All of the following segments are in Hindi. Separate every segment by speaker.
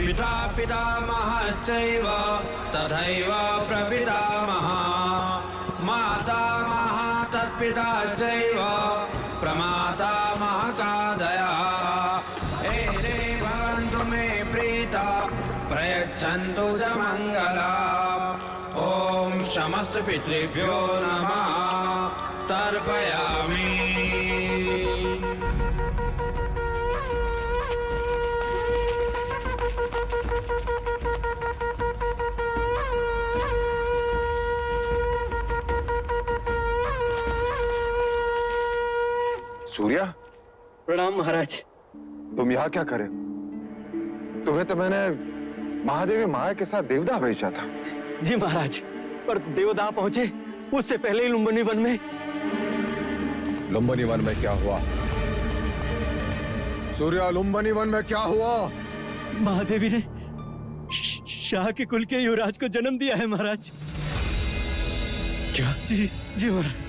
Speaker 1: पिता पितामहश्चैव तथैव प्रपितामहः मातामहः तत्पिता चैव प्रमातामहकादयः एते भवन्तु मे प्रीता प्रयच्छन्तु च मङ्गलम्। ॐ समस्त पितृभ्यो नमः तर्पयामि।
Speaker 2: सूर्या,
Speaker 3: प्रणाम महाराज।
Speaker 2: तुम यहाँ क्या करे? तुम्हें तो मैंने महादेवी माया के साथ देवदा भेजा था।
Speaker 3: जी महाराज, पर देवदा पहुंचे उससे पहले ही लुम्बिनी वन में।
Speaker 2: लुम्बिनी वन में क्या हुआ? सूर्या, लुम्बिनी वन में क्या हुआ?
Speaker 3: महादेवी ने शाह के कुल के युवराज को जन्म दिया है महाराज।
Speaker 2: क्या?
Speaker 3: जी जी महाराज।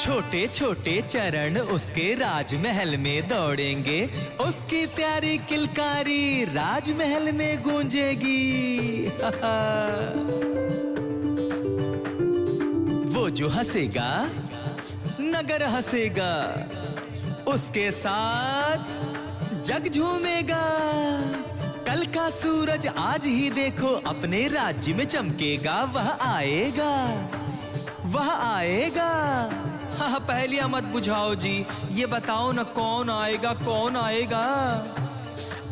Speaker 4: छोटे छोटे चरण उसके राजमहल में दौड़ेंगे, उसकी प्यारी किलकारी राजमहल में गूंजेगी। वो जो हंसेगा नगर हंसेगा, उसके साथ जग झूमेगा। कल का सूरज आज ही देखो अपने राज्य में चमकेगा। वह आएगा, वह आएगा। हाँ, पहेलियां मत बुझाओ जी, ये बताओ ना कौन आएगा, कौन आएगा?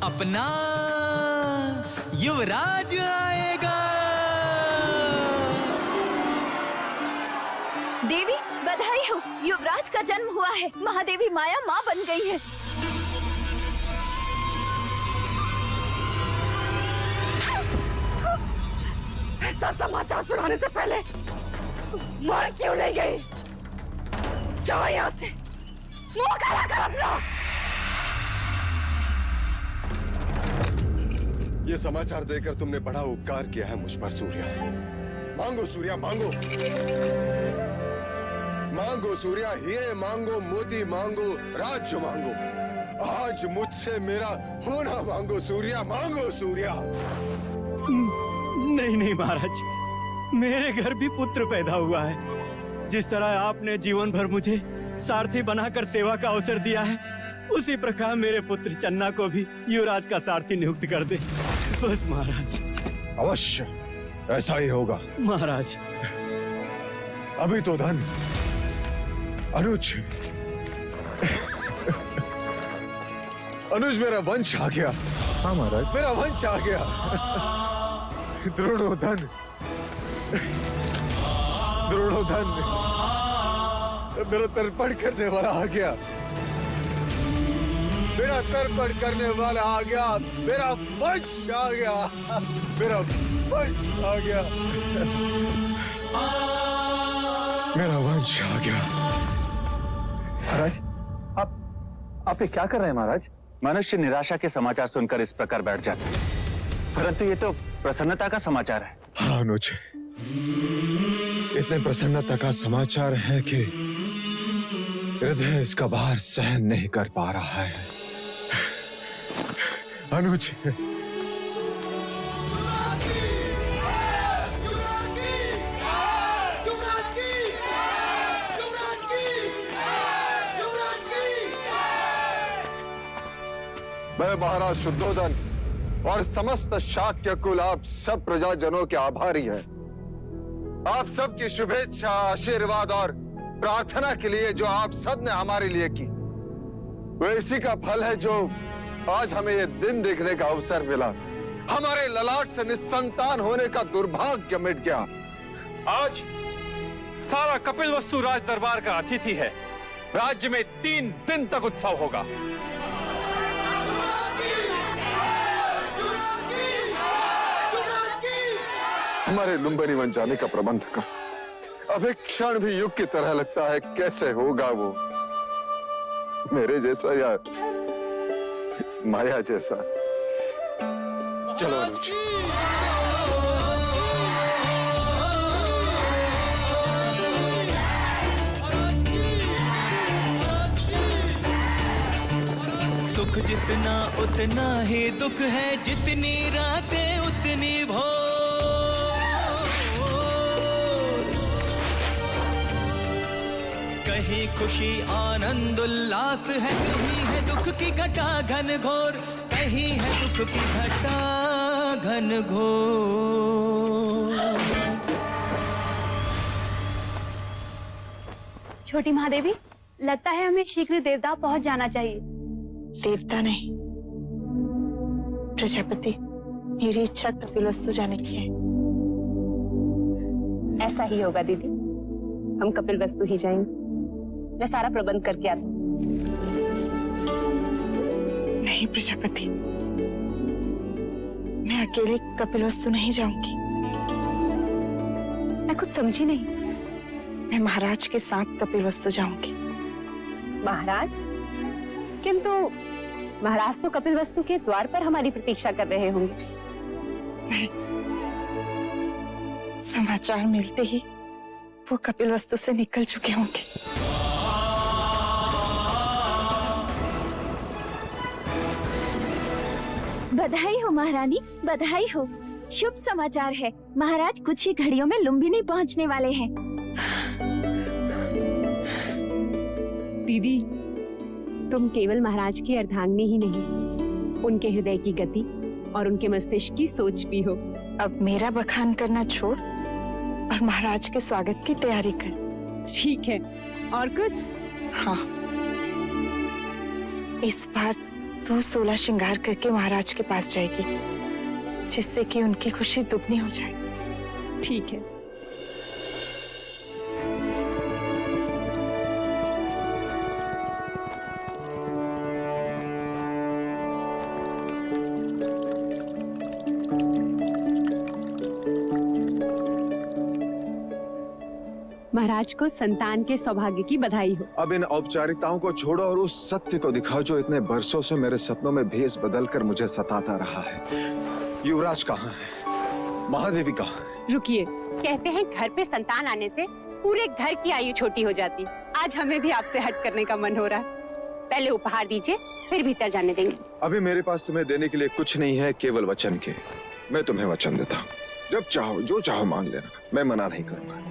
Speaker 4: अपना युवराज आएगा।
Speaker 5: देवी बधाई हो, युवराज का जन्म हुआ है। महादेवी माया माँ बन गई है।
Speaker 6: ऐसा समाचार सुनाने से पहले मार क्यों ले गई? जाओ यहाँ से, मुंह काला कर अपना।
Speaker 2: ये समाचार देकर तुमने बड़ा उपकार किया है मुझ पर सूर्या। मांगो सूर्या, मांगो मांगो सूर्या, हीरे मांगो, मोती मांगो, राज्य मांगो। आज मुझसे मेरा होना मांगो सूर्या, मांगो सूर्या।
Speaker 3: नहीं नहीं महाराज, मेरे घर भी पुत्र पैदा हुआ है। जिस तरह आपने जीवन भर मुझे सारथी बनाकर सेवा का अवसर दिया है, उसी प्रकार मेरे पुत्र चन्ना को भी युवराज का सारथी नियुक्त कर दे बस महाराज।
Speaker 2: अवश्य ऐसा ही होगा
Speaker 3: महाराज।
Speaker 2: अभी तो धन अनुज अनुज मेरा वंश आ गया।
Speaker 7: हाँ महाराज,
Speaker 2: मेरा वंश आ गया। द्रोणोधन, द्रोणोधन मेरा तर्पण करने वाला आ गया। मेरा तर्पण करने वाला आ गया। मेरा वंश आ गया। मेरा वंश आ गया। मेरा वंश आ गया।
Speaker 7: महाराज आप ये क्या कर रहे हैं महाराज? मनुष्य निराशा के समाचार सुनकर इस प्रकार बैठ जाता है, परंतु ये तो प्रसन्नता का समाचार है।
Speaker 2: हाँ अनुज, इतने प्रसन्नता का समाचार है कि हृदय इसका भार सहन नहीं कर पा रहा है। अनुज, मैं महाराज शुद्धोधन और समस्त शाक्य कुल आप सब प्रजाजनों के आभारी हैं। आप सबकी शुभेच्छा, आशीर्वाद और प्रार्थना के लिए जो आप सब ने हमारे लिए की, वो इसी का फल है जो आज हमें ये दिन देखने का अवसर मिला। हमारे ललाट से निस्संतान होने का दुर्भाग्य मिट गया।
Speaker 8: आज सारा कपिल वस्तु राज दरबार का अतिथि है। राज्य में 3 दिन तक उत्सव होगा।
Speaker 2: हमारे लुम्बिनी बन जाने का प्रबंध कर। अब एक क्षण भी युग की तरह लगता है। कैसे होगा वो मेरे जैसा या माया जैसा? चलो अनुज।
Speaker 4: सुख जितना उतना ही दुख है, जितनी रातें उतनी भोर। कहीं खुशी आनंद उल्लास है, कहीं है दुख की घटा घन घोर, कहीं है दुख की घटा घन घोर।
Speaker 5: छोटी महादेवी, लगता है हमें शीघ्र देवता पहुंच जाना चाहिए।
Speaker 6: देवता नहीं, प्रजापति। मेरी इच्छा कपिलवस्तु जाने की है।
Speaker 9: ऐसा ही होगा दीदी, हम कपिलवस्तु ही जाएंगे। मैं सारा प्रबंध करके आती हूँ।
Speaker 6: नहीं प्रजापति, मैं अकेले कपिलवस्तु नहीं जाऊंगी।
Speaker 9: मैं कुछ समझी नहीं।
Speaker 6: मैं महाराज के साथ कपिलवस्तु जाऊंगी।
Speaker 9: महाराज? किंतु महाराज तो कपिलवस्तु के द्वार पर हमारी प्रतीक्षा कर रहे होंगे।
Speaker 6: नहीं, समाचार मिलते ही वो कपिलवस्तु से निकल चुके होंगे।
Speaker 5: बधाई हो महारानी, बधाई हो। शुभ समाचार है। महाराज कुछ ही घड़ियों में लुम्बिनी पहुंचने वाले हैं।
Speaker 9: दीदी, तुम केवल महाराज की अर्धांगिनी ही नहीं, उनके हृदय की गति और उनके मस्तिष्क की सोच भी हो।
Speaker 6: अब मेरा बखान करना छोड़ और महाराज के स्वागत की तैयारी कर।
Speaker 9: ठीक है, और कुछ?
Speaker 6: हाँ, इस बार तू 16 श्रृंगार करके महाराज के पास जाएगी, जिससे कि उनकी खुशी दुगनी हो जाए।
Speaker 9: ठीक है। महाराज को संतान के सौभाग्य की बधाई हो।
Speaker 2: अब इन औपचारिकताओं को छोड़ो और उस सत्य को दिखाओ जो इतने बरसों से मेरे सपनों में भेष बदलकर मुझे सताता रहा है। युवराज कहाँ है? महादेवी कहाँ है?
Speaker 9: रुकिए, कहते हैं घर पे संतान आने से पूरे घर की आयु छोटी हो जाती। आज हमें भी आपसे हट करने का मन हो रहा है। पहले उपहार दीजिए, फिर भीतर जाने देंगे।
Speaker 2: अभी मेरे पास तुम्हें देने के लिए कुछ नहीं है, केवल वचन के। मैं तुम्हें वचन देता हूँ, जब चाहो जो चाहो मांग लेना, मैं मना नहीं करूंगा।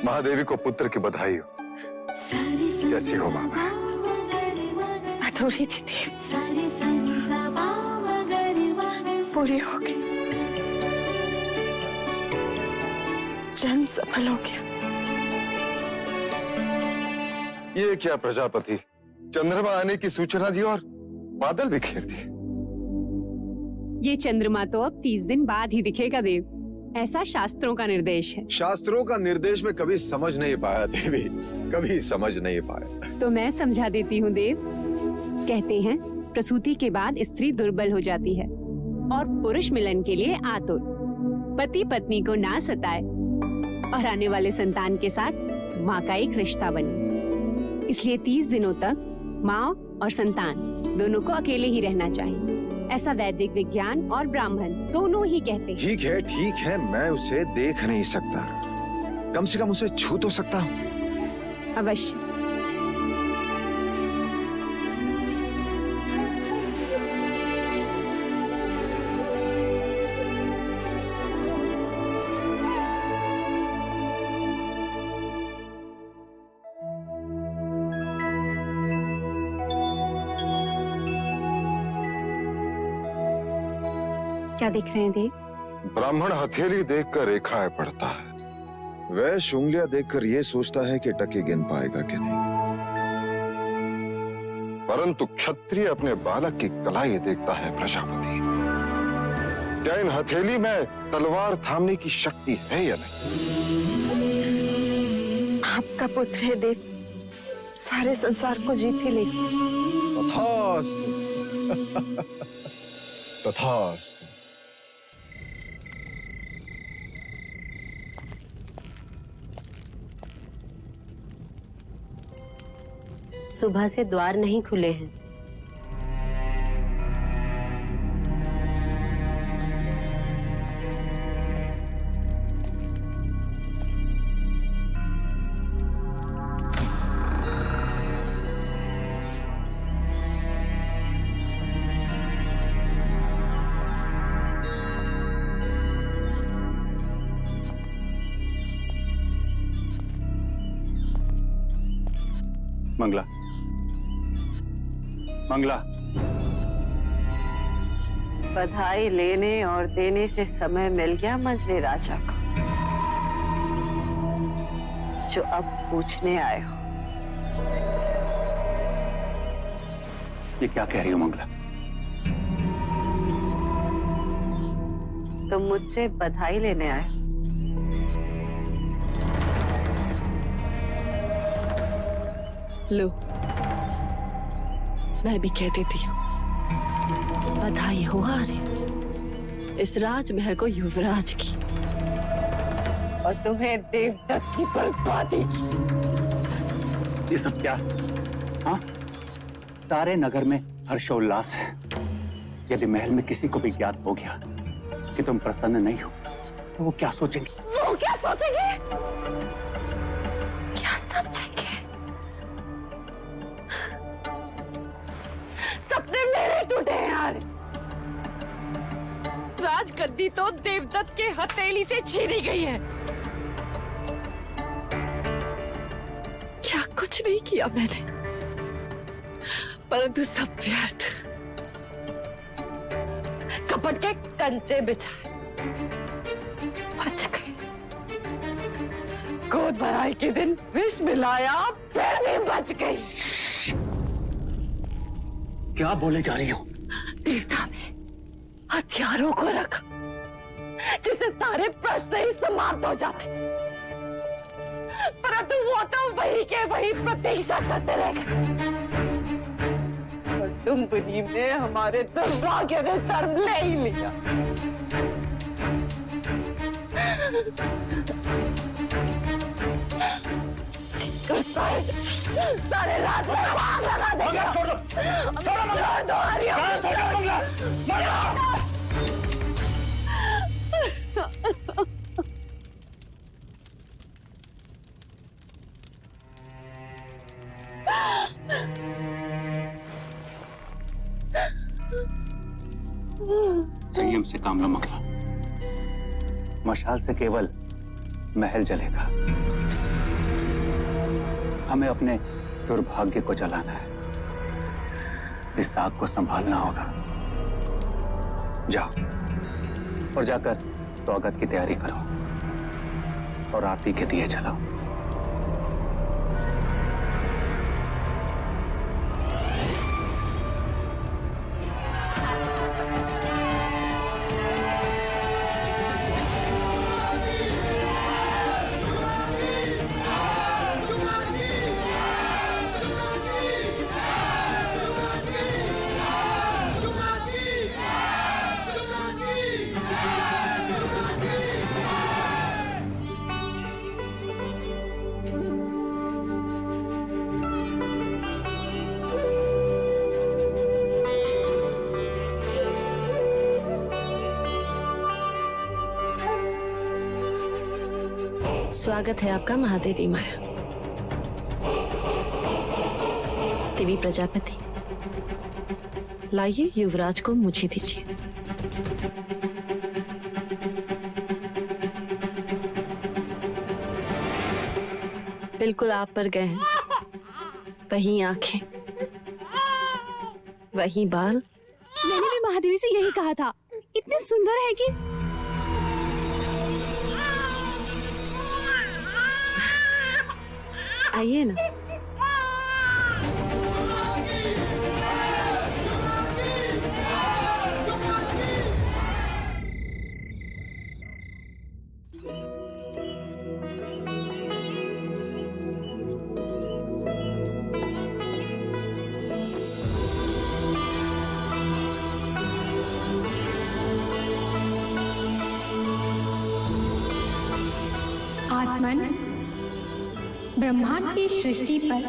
Speaker 2: महादेवी को पुत्र की बधाई हो। कैसी हो बाबा?
Speaker 6: अधूरी थी देव, पूरी हो गई। जन्म सफल हो गया।
Speaker 2: ये क्या प्रजापति, चंद्रमा आने की सूचना दी और बादल बिखेर दिए।
Speaker 9: ये चंद्रमा तो अब 30 दिन बाद ही दिखेगा देव, ऐसा शास्त्रों का निर्देश है।
Speaker 2: शास्त्रों का निर्देश में कभी समझ नहीं पाया देवी, कभी समझ नहीं पाया।
Speaker 9: तो मैं समझा देती हूँ देव। कहते हैं प्रसूति के बाद स्त्री दुर्बल हो जाती है और पुरुष मिलन के लिए आतुर। पति पत्नी को ना सताए और आने वाले संतान के साथ माँ का एक रिश्ता बने। इसलिए 30 दिनों तक माँ और संतान दोनों को अकेले ही रहना चाहिए। ऐसा वैदिक विज्ञान और ब्राह्मण दोनों ही कहते हैं।
Speaker 2: ठीक है, मैं उसे देख नहीं सकता, कम से कम उसे छू तो सकता हूँ।
Speaker 9: अवश्य। क्या देख रहे हैं देव?
Speaker 2: ब्राह्मण हथेली देखकर रेखाएं पढ़ता है, वैश्य उंगलियां देखकर ये सोचता है कि टके गिन पाएगा कि नहीं। परंतु क्षत्रिय अपने बालक की कलाई देखता है प्रजापति। क्या इन हथेली में तलवार थामने की शक्ति है या नहीं?
Speaker 6: आपका पुत्र है देव, सारे संसार को जीत ही लेगा।
Speaker 2: तथास्तु। तथास्तु।
Speaker 10: सुबह से द्वार नहीं खुले हैं।
Speaker 7: मंगला, मंगला।
Speaker 10: बधाई लेने और देने से समय मिल गया मंझले राजा को, जो अब पूछने आए हो।
Speaker 7: ये क्या कह रही हो मंगला?
Speaker 10: तुम मुझसे बधाई लेने आए हो।
Speaker 6: लो, मैं भी कह देती हूँ, बधाई हो आर्य, इस राजमहल को युवराज की
Speaker 10: और तुम्हें देवदत्त की बर्बादी की।
Speaker 7: ये सब क्या? हाँ, सारे नगर में हर्षोल्लास है। यदि महल में किसी को भी ज्ञात हो गया कि तुम प्रसन्न नहीं हो, तो वो क्या सोचेंगे?
Speaker 6: वो क्या सोचेंगे? क्या समझेंगे? सपने मेरे टूटे हैं यार। राजगद्दी तो देवदत्त के हथेली से छीनी गई है। क्या कुछ नहीं किया मैंने, परंतु सब व्यर्थ। कपट के कंचे बिछाए, बच गए। गोद भराई के दिन विष मिलाया, फिर भी बच गई।
Speaker 7: क्या बोले जा रही हो?
Speaker 6: देवता में हथियारों को रखा, जिससे सारे प्रश्न ही समाप्त हो जाते, परंतु वो तो वही के वही प्रतीक्षा करते रह गए। और तुम बुद्धि में हमारे दुर्भाग्य ने जन्म ले ही लिया। सारे राज में आग लगा देंगे। छोड़ दो, छोड़ दो।
Speaker 7: संयम से काम लो मंगला। मशाल से केवल महल जलेगा, हमें अपने दुर्भाग्य को जलाना है। इस आग को संभालना होगा। जाओ और जाकर स्वागत की तैयारी करो और आरती के दिए जलाओ।
Speaker 6: स्वागत है आपका महादेवी माया। देवी प्रजापति, लाइए युवराज को मुझे दीजिए। बिल्कुल आप पर गए हैं, वही आंखें, वही बाल।
Speaker 9: मैंने भी महादेवी से यही कहा था, इतने सुंदर है कि।
Speaker 6: आइए ना।
Speaker 11: आगमन ब्रह्मांड की सृष्टि पर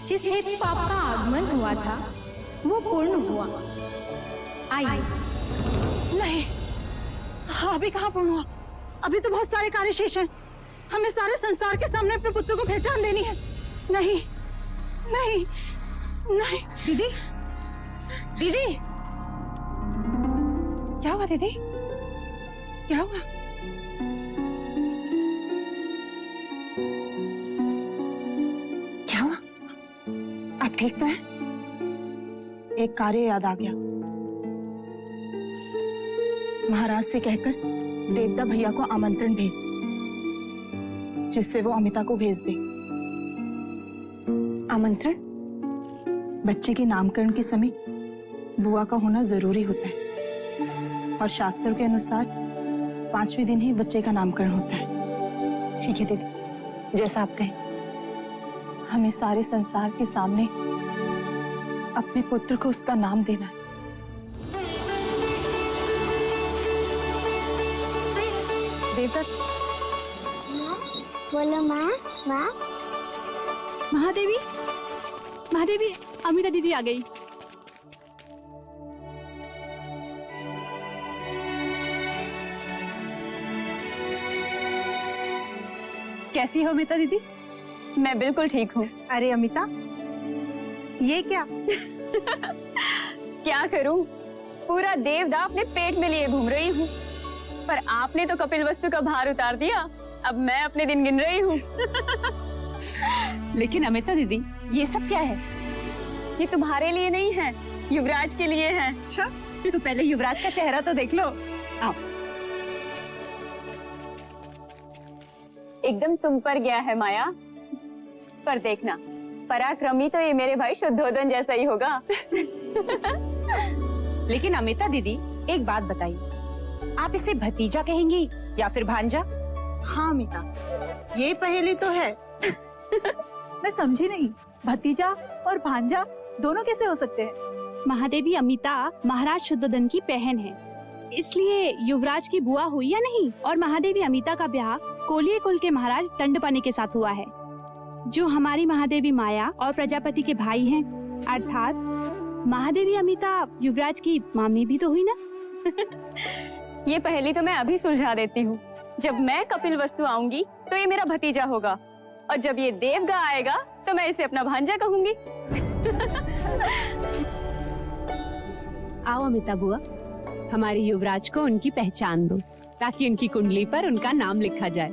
Speaker 11: जिस हेतु आपका आगमन हुआ था वो पूर्ण हुआ। आइए।
Speaker 6: नहीं, अभी कहाँ पूर्ण हुआ? अभी तो बहुत सारे कार्य शेष हैं। हमें सारे संसार के सामने अपने पुत्र को पहचान देनी है। नहीं नहीं नहीं। दीदी, दीदी, क्या हुआ दीदी? क्या हुआ? क्या हुआ? आप ठीक तो हैं? एक कार्य याद आ गया। महाराज से कहकर देवता भैया को आमंत्रण भेज, जिससे वो अमिता को भेज दे। आमंत्रण? बच्चे के नामकरण के समय बुआ का होना जरूरी होता है और शास्त्रों के अनुसार 5वें दिन ही बच्चे का नामकरण होता है। ठीक है दीदी, जैसा आप कहें। हमें सारे संसार के सामने अपने पुत्र को उसका नाम देना है। देवता,
Speaker 5: बोलो माँ। माँ,
Speaker 9: महादेवी, महादेवी, अमिता दीदी आ गई।
Speaker 6: कैसी हो अमिता दीदी?
Speaker 9: मैं बिल्कुल ठीक हूँ।
Speaker 6: अरे अमिता, ये क्या?
Speaker 9: क्या करूँ, पूरा देवदा अपने पेट में लिए घूम रही हूँ, पर आपने तो कपिल वस्तु का भार उतार दिया। अब मैं अपने दिन गिन रही हूँ।
Speaker 6: लेकिन अमिता दीदी, ये सब क्या है?
Speaker 9: ये तुम्हारे लिए नहीं है, युवराज के लिए है।
Speaker 6: अच्छा, तो पहले युवराज का चेहरा तो देख लो। आओ।
Speaker 9: एकदम तुम पर गया है माया, पर देखना, पराक्रमी तो ये मेरे भाई शुद्धोदन जैसा ही होगा।
Speaker 6: लेकिन अमिता दीदी, एक बात बताइए, आप इसे भतीजा कहेंगी या फिर भांजा? हाँ अमिता, ये पहेली तो है। मैं समझी नहीं, भतीजा और भांजा दोनों कैसे हो सकते हैं?
Speaker 9: महादेवी अमिता महाराज शुद्धोदन की बहन है, इसलिए युवराज की बुआ हुई या नहीं। और महादेवी अमिता का ब्याह कोलिये कुल के महाराज दंडपानी के साथ हुआ है, जो हमारी महादेवी माया और प्रजापति के भाई हैं। अर्थात महादेवी अमिता युवराज की मामी भी तो हुई ना। ये पहेली तो मैं अभी सुलझा देती हूँ। जब मैं कपिल वस्तु आऊंगी तो ये मेरा भतीजा होगा, और जब ये देवगा आएगा तो मैं इसे अपना भांजा कहूंगी।
Speaker 12: आओ अमिता बुआ, हमारे युवराज को उनकी पहचान दो, ताकि उनकी कुंडली पर उनका नाम लिखा जाए।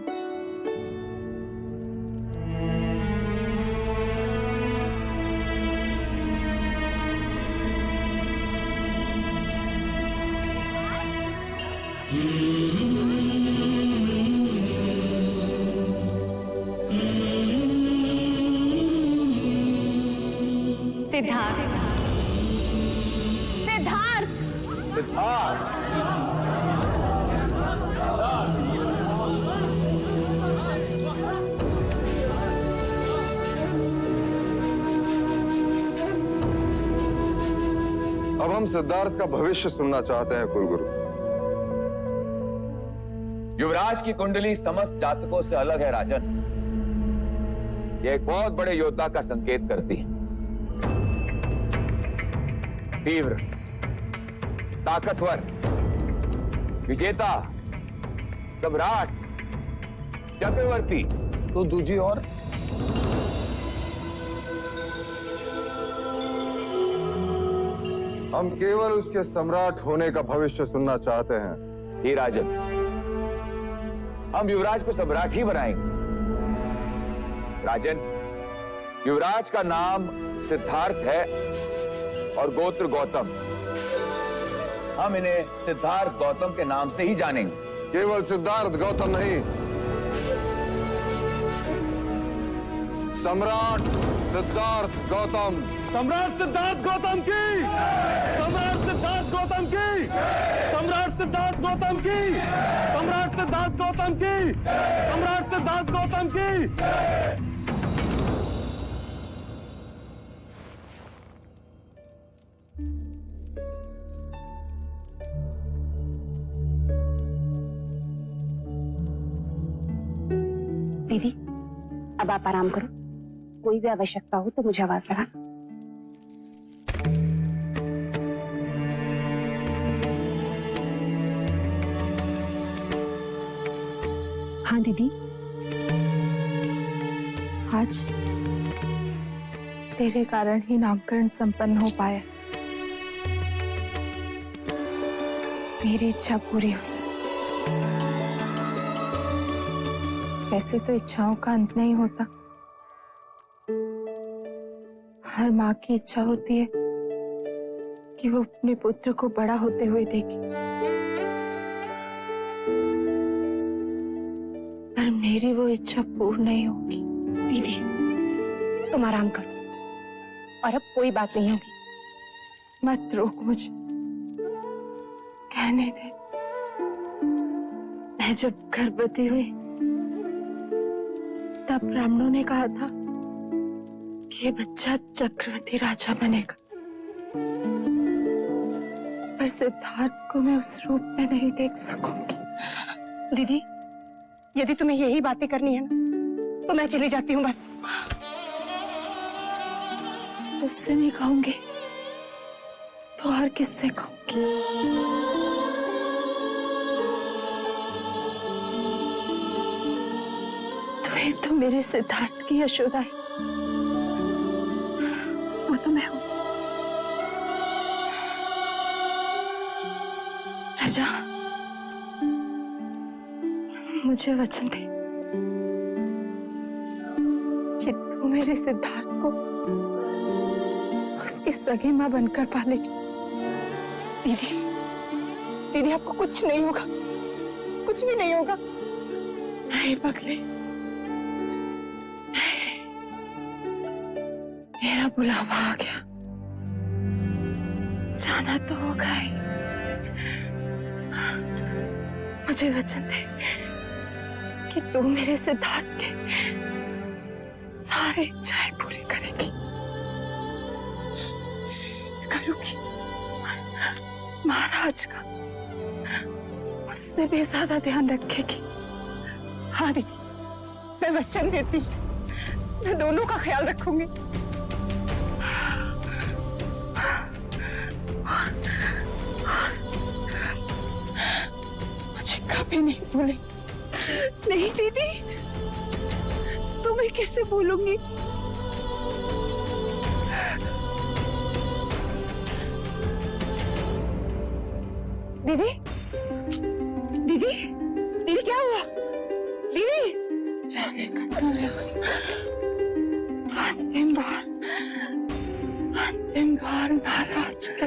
Speaker 9: सिद्धार्थ, सिद्धार्थ,
Speaker 7: सिद्धार्थ,
Speaker 2: अब हम सिद्धार्थ का भविष्य सुनना चाहते हैं कुलगुरु।
Speaker 7: युवराज की कुंडली समस्त जातकों से अलग है राजन। ये एक बहुत बड़े योद्धा का संकेत करती है। तीव्र, ताकतवर, विजेता, सम्राट, चक्रवर्ती।
Speaker 2: तो दूजी और? हम केवल उसके सम्राट होने का भविष्य सुनना चाहते हैं।
Speaker 7: हे राजन, हम युवराज को सम्राट ही बनाएंगे। राजन, युवराज का नाम सिद्धार्थ है और गोत्र गौतम। हम इन्हें सिद्धार्थ गौतम के नाम से ही जानेंगे।
Speaker 2: केवल सिद्धार्थ गौतम नहीं, सम्राट सिद्धार्थ गौतम।
Speaker 8: सम्राट सिद्धार्थ गौतम की, सम्राट सिद्धार्थ गौतम की, सम्राट सिद्धार्थ गौतम की, सम्राट सिद्धार्थ गौतम की, सम्राट सिद्धार्थ गौतम की।
Speaker 13: दीदी अब आप आराम करो, कोई भी आवश्यकता हो तो मुझे आवाज लगाना। हाँ दीदी।
Speaker 6: आज तेरे कारण ही नामकरण संपन्न हो पाया। मेरी इच्छा पूरी हुई। वैसे तो इच्छाओं का अंत नहीं होता। हर माँ की इच्छा होती है कि वो अपने पुत्र को बड़ा होते हुए देखे, पर मेरी वो इच्छा पूर्ण नहीं होगी।
Speaker 13: दीदी तुम आराम करो और अब कोई बात नहीं होगी।
Speaker 6: मत रोक मुझे, कहने दे। मैं जब गर्भवती हुई तब ब्राह्मणों ने कहा था कि ये बच्चा चक्रवर्ती राजा बनेगा, पर सिद्धार्थ को मैं उस रूप में नहीं देख सकूंगी।
Speaker 13: दीदी यदि तुम्हें यही बातें करनी है ना तो मैं चली जाती हूँ बस।
Speaker 6: उससे नहीं कहूंगी तो और किससे कहूंगी? तो ही तो मेरे सिद्धार्थ की यशोदा है, वो तो मैं हूं। राजा मुझे वचन दे कि तू मेरे सिद्धार्थ को उसकी सगी मां बनकर पालेगी।
Speaker 13: दीदी दीदी आपको कुछ नहीं होगा, कुछ भी नहीं होगा।
Speaker 6: नहीं पगले, मेरा बुलावा आ गया, जाना तो होगा ही। मुझे वचन दे कि तू मेरे सिद्धार्थ के सारे इच्छाएं पूरी करेगी।
Speaker 13: करूंगी।
Speaker 6: महाराज का मुझसे भी ज्यादा ध्यान रखेगी।
Speaker 13: हाँ दीदी मैं वचन देती हूँ, मैं दोनों का ख्याल रखूंगी।
Speaker 6: मुझे कभी नहीं भूले।
Speaker 13: नहीं दीदी तुम्हें कैसे भूलूंगी? दीदी दीदी दीदी क्या हुआ? दीदी
Speaker 6: जाने का समय अंतिम बार महाराज के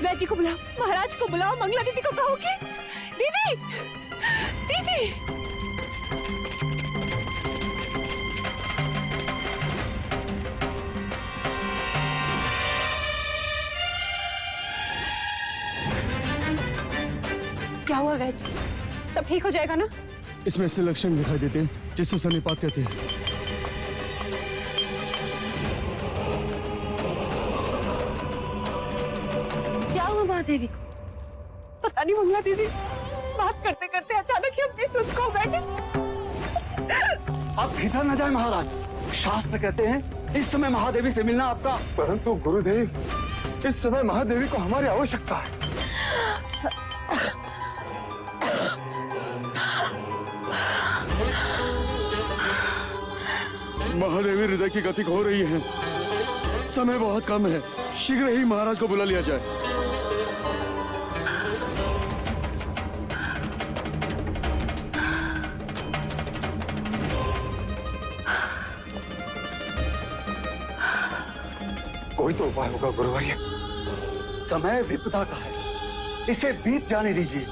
Speaker 13: वैजी को बुलाओ, महाराज को बुलाओ, मंगला दीदी को कहो कि दीदी दीदी। क्या हुआ वैज? सब ठीक हो जाएगा ना?
Speaker 8: इसमें ऐसे लक्षण दिखाई देते हैं जिसे सन्निपात कहते हैं।
Speaker 13: क्या हुआ महादेवी को? पता नहीं मंगला दीदी बात करते करते अचानक ही अपनी सुध खो बैठे।
Speaker 7: आप भीतर न जाए महाराज, शास्त्र कहते हैं इस समय महादेवी से मिलना आपका।
Speaker 2: परंतु गुरुदेव, इस समय महादेवी को हमारी आवश्यकता है।
Speaker 8: महादेवी हृदय की गति हो रही है, समय बहुत कम है, शीघ्र ही महाराज को बुला लिया जाए।
Speaker 2: कोई तो उपाय होगा गुरुवर्य।
Speaker 7: समय विपदा का है, इसे बीत जाने दीजिए।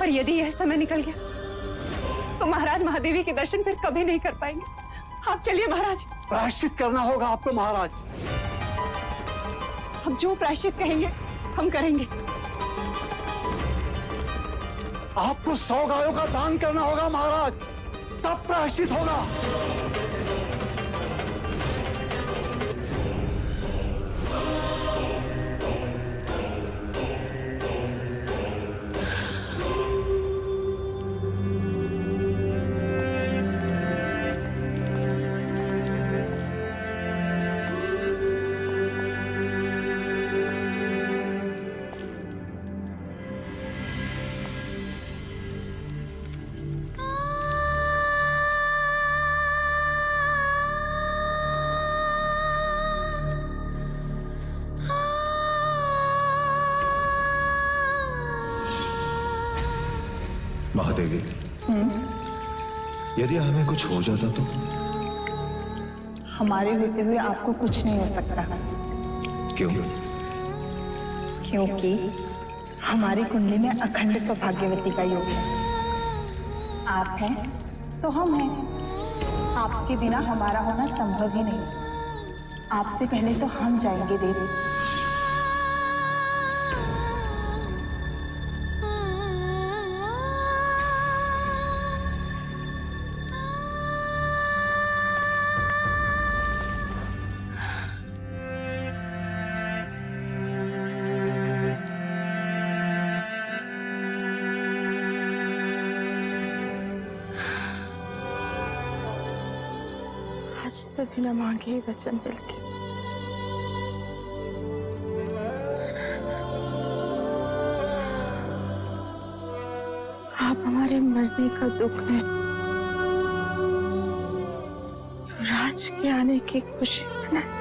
Speaker 13: पर यदि यह समय निकल गया तो महाराज महादेवी के दर्शन फिर कभी नहीं कर पाएंगे। आप चलिए महाराज।
Speaker 7: प्रायश्चित करना होगा आपको महाराज।
Speaker 13: हम जो प्रायश्चित कहेंगे हम करेंगे।
Speaker 7: आपको 100 गायों का दान करना होगा महाराज, तब प्रायश्चित होगा।
Speaker 14: महादेवी, यदि हमें कुछ हो जाता तो?
Speaker 6: हमारे होते हुए आपको कुछ नहीं हो सकता।
Speaker 14: क्यों?
Speaker 6: क्योंकि हमारी कुंडली में अखंड सौभाग्यवती का योग है। आप हैं तो हम हैं। आपके बिना हमारा होना संभव ही नहीं। आपसे पहले तो हम जाएंगे देवी। आज तक बिना मांगे ही वचन मिल गए। आप हमारे मरने का दुख है, युवराज के आने की खुशी मनाएं।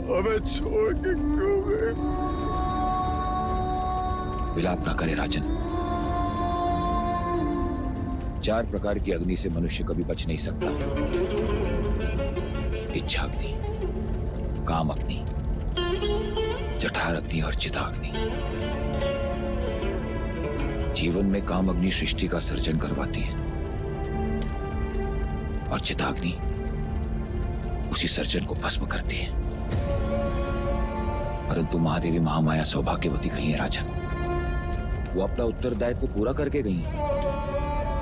Speaker 2: हमें छोड़ के क्यों गए?
Speaker 15: विलाप न करे राजन। 4 प्रकार की अग्नि से मनुष्य कभी बच नहीं सकता। इच्छा अग्नि, काम अग्नि, जठार अग्नि और चिताग्नि। जीवन में काम अग्नि सृष्टि का सर्जन करवाती है और चिताग्नि उसी सर्जन को भस्म करती है। परंतु महादेवी महामाया सौभाग्यवती गई है राजन। वो अपना उत्तरदायित्व पूरा करके गई है।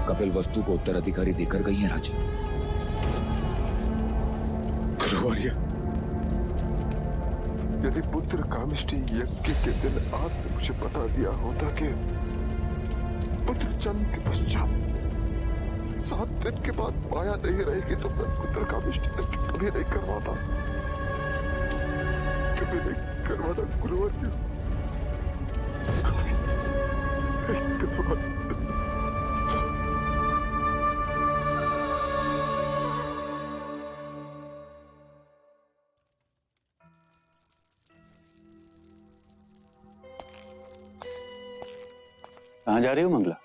Speaker 15: कपिल वस्तु को उत्तराधिकारी देकर गई है राजन।
Speaker 2: गुरुवर्य, यदि पुत्र कामिष्टि यज्ञ के दिन आपने मुझे बता दिया होता कि पुत्र जन्म के पश्चात 7 दिन के बाद माया नहीं रहेगी तो मैं पुत्र कामिष्टि यज्ञ कभी नहीं करवाता। कभी नहीं करवाना गुरुवर्य।
Speaker 7: कहाँ जा रही हो मंगला?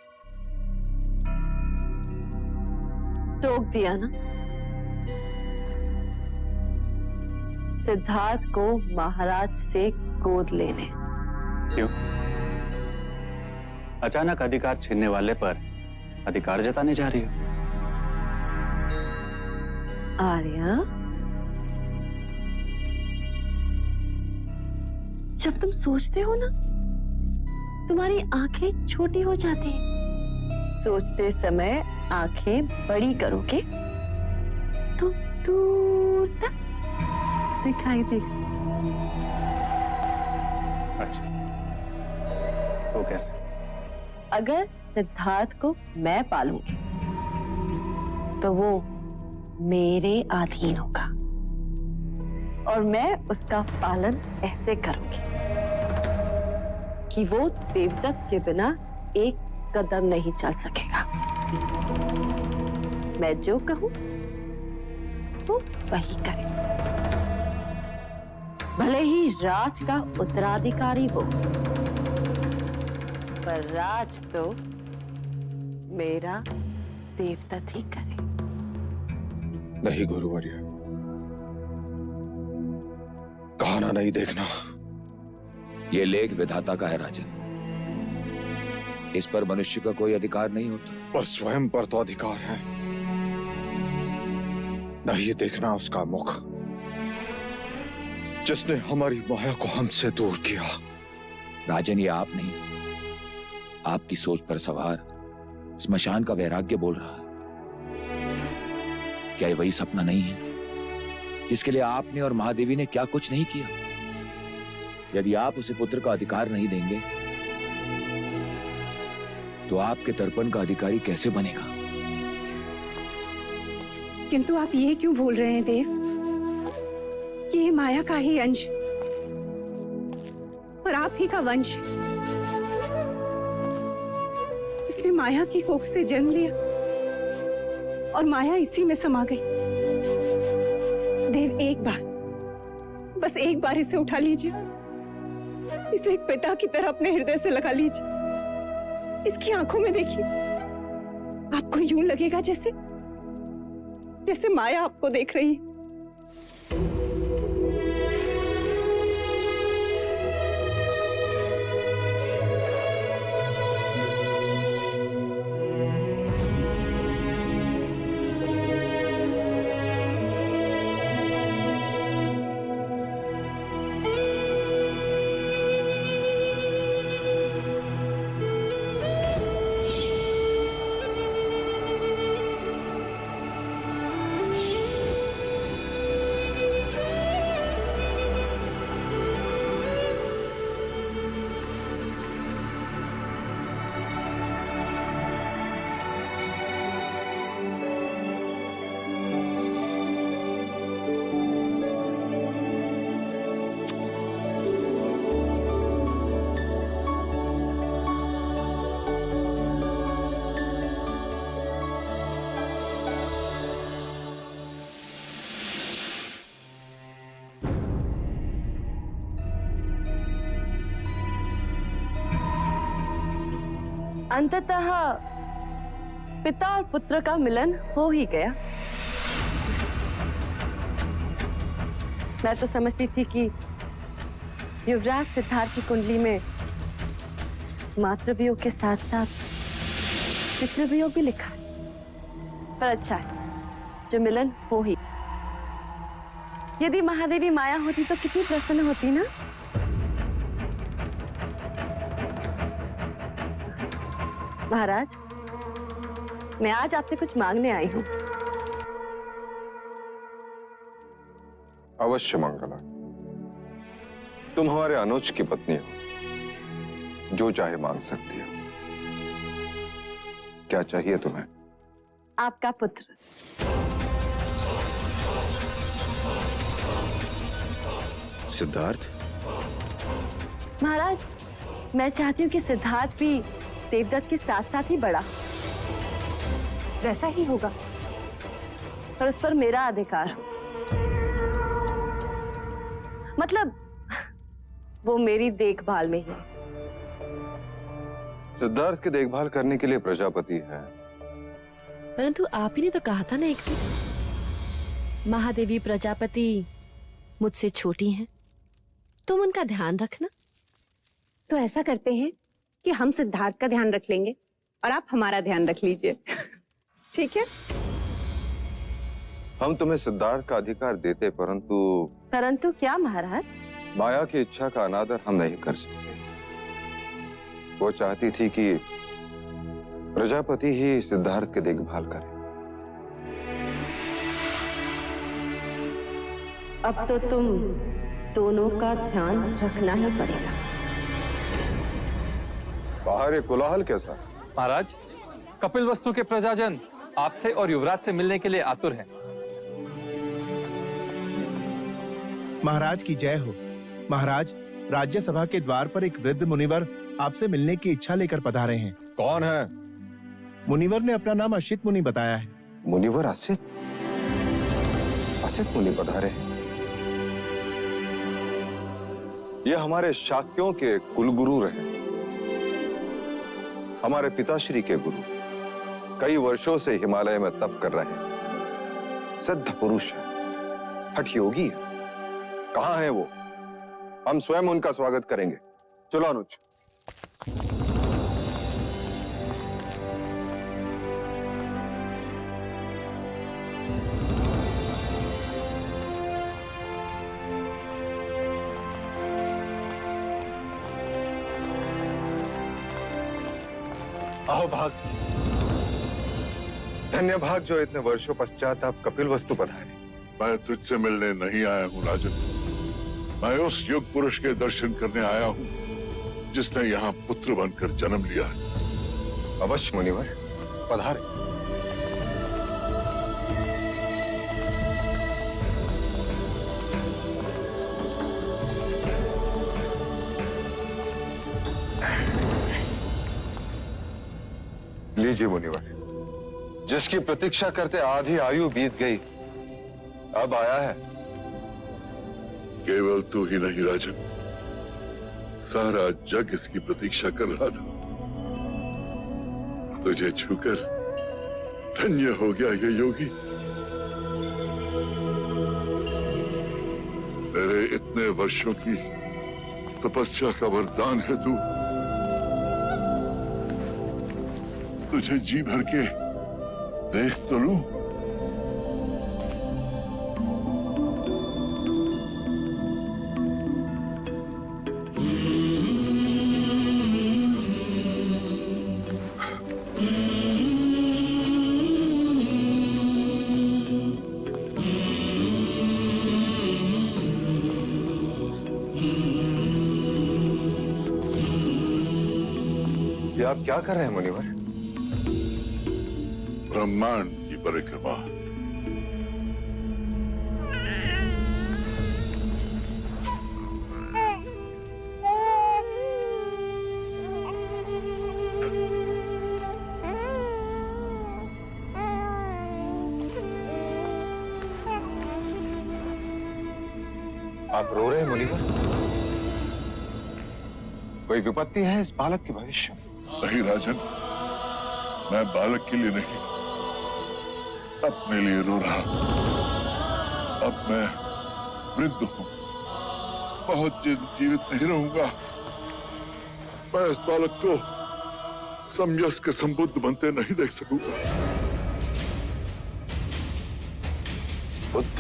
Speaker 10: टोक दिया ना। सिद्धार्थ को महाराज से गोद लेने।
Speaker 7: क्यों? अचानक अधिकार छीनने वाले पर अधिकार जताने जा रही हो?
Speaker 10: आर्या, जब तुम सोचते हो ना, तुम्हारी आंखें छोटी हो जाती हैं। सोचते समय आंखें बड़ी करोगे तो दूर तक दिखाई देगा।
Speaker 7: अच्छा, तो कैसे?
Speaker 10: अगर सिद्धार्थ को मैं पालूंगी तो वो मेरे अधीन होगा और मैं उसका पालन ऐसे करूंगी कि वो देवदत्त के बिना एक कदम नहीं चल सकेगा। मैं जो कहूं वो वही करे। भले ही राज का उत्तराधिकारी हो, पर राज तो मेरा देवदत्त ही करे।
Speaker 2: नहीं गुरुवर्य, कहाना नहीं देखना।
Speaker 15: ये लेख विधाता का है राजन, इस पर मनुष्य का कोई अधिकार नहीं होता।
Speaker 2: पर स्वयं पर तो अधिकार है। नहीं देखना उसका मुख, जिसने हमारी माया को हमसे दूर किया।
Speaker 15: राजन, ये आप नहीं, आपकी सोच पर सवार स्मशान का वैराग्य बोल रहा है। क्या ये वही सपना नहीं है जिसके लिए आपने और महादेवी ने क्या कुछ नहीं किया? यदि आप उसे पुत्र का अधिकार नहीं देंगे तो आपके तर्पण का अधिकारी कैसे बनेगा?
Speaker 13: किंतु आप ये क्यों भूल रहे हैं देव कि ये माया का ही अंश और आप ही का वंश। इसने माया की कोख से जन्म लिया और माया इसी में समा गई। देव, एक बार, बस एक बार इसे उठा लीजिए, इसे एक पिता की तरह अपने हृदय से लगा लीजिए। इसकी आंखों में देखिए, आपको यूं लगेगा जैसे जैसे माया आपको देख रही है।
Speaker 10: अंततः पिता और पुत्र का मिलन हो ही गया। मैं तो समझती थी कि युवराज सिद्धार्थ की कुंडली में मातृवियोग के साथ साथ पितृवियोग भी लिखा है, पर अच्छा है जो मिलन हो ही। यदि महादेवी माया होती तो कितनी प्रसन्न होती ना। महाराज, मैं आज आपसे कुछ मांगने आई हूँ।
Speaker 2: अवश्य मंगला, तुम हमारे अनुज की पत्नी हो, जो चाहे मांग सकती हो। क्या चाहिए तुम्हें?
Speaker 10: आपका पुत्र।
Speaker 2: सिद्धार्थ?
Speaker 10: महाराज, मैं चाहती हूँ कि सिद्धार्थ भी देवदत्त के साथ साथ ही बड़ा।
Speaker 13: वैसा ही होगा,
Speaker 10: पर उस पर मेरा अधिकार हो। मतलब वो मेरी देखभाल में ही।
Speaker 2: सिद्धार्थ की देखभाल करने के लिए प्रजापति है।
Speaker 16: परंतु आप ही ने तो कहा था ना एक दिन, महादेवी प्रजापति मुझसे छोटी हैं, तुम उनका ध्यान रखना।
Speaker 13: तो ऐसा करते हैं कि हम सिद्धार्थ का ध्यान रख लेंगे और आप हमारा ध्यान रख लीजिए। ठीक है?
Speaker 2: हम तुम्हें सिद्धार्थ का अधिकार देते,
Speaker 10: परंतु क्या महाराज?
Speaker 2: माया की इच्छा का अनादर हम नहीं कर सकते। वो चाहती थी कि प्रजापति ही सिद्धार्थ की देखभाल करे।
Speaker 10: अब तो तुम दोनों का ध्यान रखना ही पड़ेगा।
Speaker 2: बाहर ये कोलाहल कैसा?
Speaker 17: महाराज, कपिलवस्तु के प्रजाजन आपसे और युवराज से मिलने के लिए आतुर हैं।
Speaker 18: महाराज की जय हो। महाराज, राज्यसभा के द्वार पर एक वृद्ध मुनिवर आपसे मिलने की इच्छा लेकर पधारे हैं।
Speaker 2: कौन है?
Speaker 18: मुनिवर ने अपना नाम असित मुनि बताया है।
Speaker 2: मुनिवर असित? वसिष्ठ मुनि पधारे। ये हमारे शाक्यों के कुलगुरु रहे, हमारे पिताश्री के गुरु, कई वर्षों से हिमालय में तप कर रहे हैं, सिद्ध पुरुष है, हठ योगी है। कहां है वो? हम स्वयं उनका स्वागत करेंगे। चलो अनुज। आओ भाग। धन्य भाग जो इतने वर्षों पश्चात आप कपिल वस्तु पधारे।
Speaker 19: मैं तुझसे मिलने नहीं आया हूँ राजन, मैं उस युग पुरुष के दर्शन करने आया हूँ जिसने यहाँ पुत्र बनकर जन्म लिया है।
Speaker 2: अवश्य मुनिवर, पधारे। लीजिए मुनिवर, जिसकी प्रतीक्षा करते आधी आयु बीत गई, अब आया है।
Speaker 19: केवल तू ही नहीं राजन, सारा जग इसकी प्रतीक्षा कर रहा था। तुझे छूकर धन्य हो गया ये योगी। मेरे इतने वर्षों की तपस्या का वरदान है तू। तुझे जी भर के देख तो लूं।
Speaker 2: ये आप क्या कर रहे हैं मुनिवर?
Speaker 19: ब्रह्मांड की परिक्रमा।
Speaker 2: आप रो रहे हैं मुनिवर? कोई विपत्ति है इस बालक के भविष्य में?
Speaker 19: नहीं राजन, मैं बालक के लिए नहीं, अपने लिए रो रहा। अब मैं वृद्ध हूं, बहुत जीवित नहीं रहूंगा। मैं इस बालक को समयस्क संबुद्ध बनते नहीं देख सकूंगा।
Speaker 2: बुद्ध?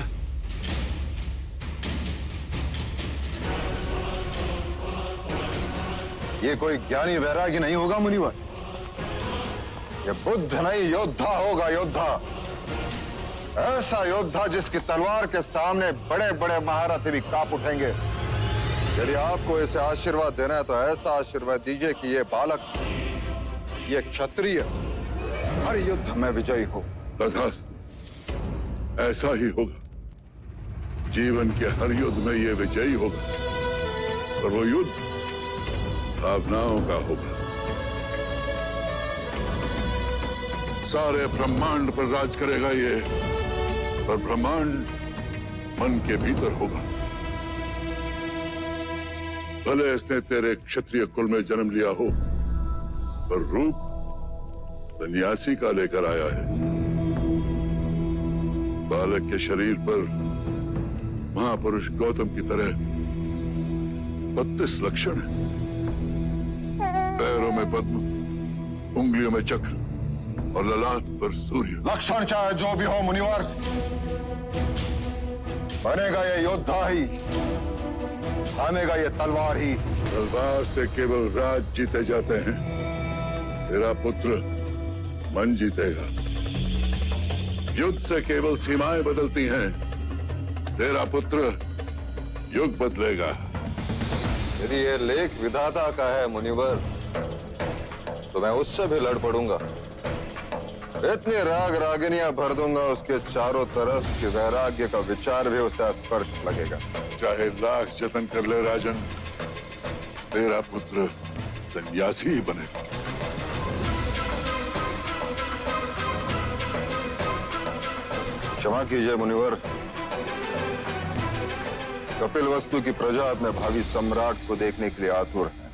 Speaker 2: ये कोई ज्ञानी वैरागी नहीं होगा मुनिवर, ये बुद्ध नहीं योद्धा होगा, योद्धा। ऐसा योद्धा जिसकी तलवार के सामने बड़े बड़े महारथी भी कांप उठेंगे। यदि आपको इसे आशीर्वाद देना है तो ऐसा आशीर्वाद दीजिए कि ये बालक, ये क्षत्रिय हर युद्ध में विजयी हो।
Speaker 19: तथास्तु, ऐसा ही होगा। जीवन के हर युद्ध में ये विजयी होगा, और वो युद्ध भावनाओं का होगा। सारे ब्रह्मांड पर राज करेगा ये, और ब्रह्मांड मन के भीतर होगा। भले इसने तेरे क्षत्रिय कुल में जन्म लिया हो, पर रूप सन्यासी का लेकर आया है। बालक के शरीर पर महापुरुष गौतम की तरह 32 लक्षण है। पैरों में पद्म, उंगलियों में चक्र और ललाट पर सूर्य।
Speaker 2: लक्षण चाहे जो भी हो मुनिवर, बनेगा ये योद्धा ही, थामेगा ये तलवार ही।
Speaker 19: तलवार से केवल राज जीते जाते हैं, तेरा पुत्र मन जीतेगा। युद्ध से केवल सीमाएं बदलती हैं, तेरा पुत्र युग बदलेगा।
Speaker 2: यदि ये लेख विधाता का है मुनिवर, तो मैं उससे भी लड़ पड़ूंगा। इतनी राग रागिनियां भर दूंगा उसके चारों तरफ कि वैराग्य का विचार भी उसे स्पर्श लगेगा।
Speaker 19: चाहे लाख जतन कर ले राजन, तेरा पुत्र सन्यासी ही बनेगा।
Speaker 2: क्षमा कीजिए मुनिवर, कपिलवस्तु की प्रजा अपने भावी सम्राट को देखने के लिए आतुर है।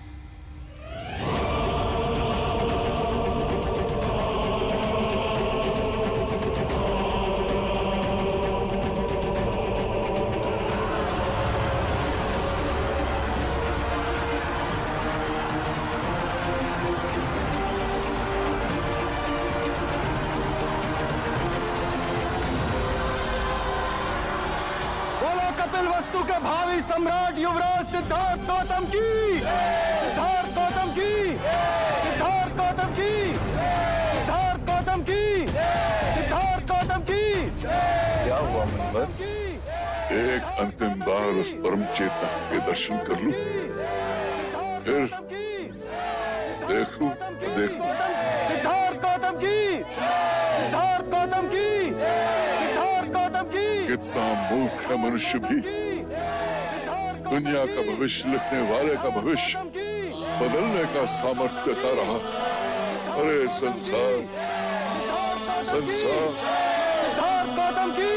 Speaker 3: कपिलवस्तु के भावी सम्राट युवराज सिद्धार्थ गौतम की, सिद्धार्थ गौतम की, सिद्धार्थ गौतम की, सिद्धार्थ गौतम की, सिद्धार्थ गौतम की।
Speaker 19: क्या हुआ मुनिवर? एक अंतिम बार उस परम चेतना के दर्शन कर लूं, फिर देखूं तो देखूं।
Speaker 3: सिद्धार्थ गौतम की, सिद्धार्थ गौतम की, सिद्धार्थ गौतम की।
Speaker 19: कितना मूर्ख है मनुष्य भी, दुनिया का भविष्य लिखने वाले का भविष्य बदलने का सामर्थ्य देता रहा। अरे संसार, संसार।
Speaker 3: सिद्धार्थ गौतम की,